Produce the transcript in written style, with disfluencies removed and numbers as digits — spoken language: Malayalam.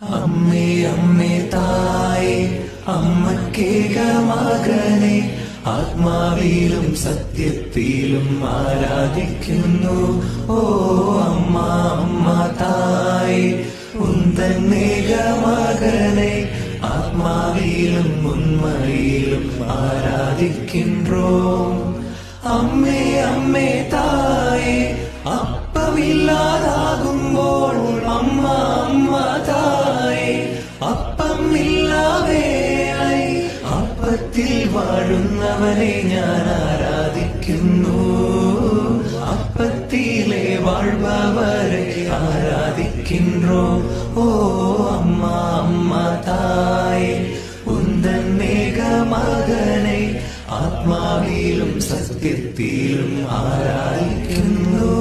അമ്മേ അമ്മേ തായേ അമ്മക്കേക മകനെ ആത്മാവിലും സത്യത്തിലും ആരാധിക്കുന്നു. ഓ അമ്മ അമ്മ തായേ ഉന്തന്നേക മകനെ ആത്മാവിലും ഉന്മയിലും ആരാധിക്കിன்றோம். അമ്മേ അമ്മേ തായേ അപ്പമില്ലാതാകുമ്പോൾ അമ്മ അമ്മ തായേ അപ്പം ഇല്ലാവേളை അപ്പത്തിൽ വാഴുന്നവനെ ഞാൻ ആരാധിക്കുന്നു. അപ്പത്തിലെ വാഴ്பவரை ആരാധിக்கின்றோம். ഓ അമ്മ അമ്മ തായേ ഉന്തൻ ഏക മകനെ ആത്മാവിലും സത്യത്തിലും ആരാധിക്കുന്നു.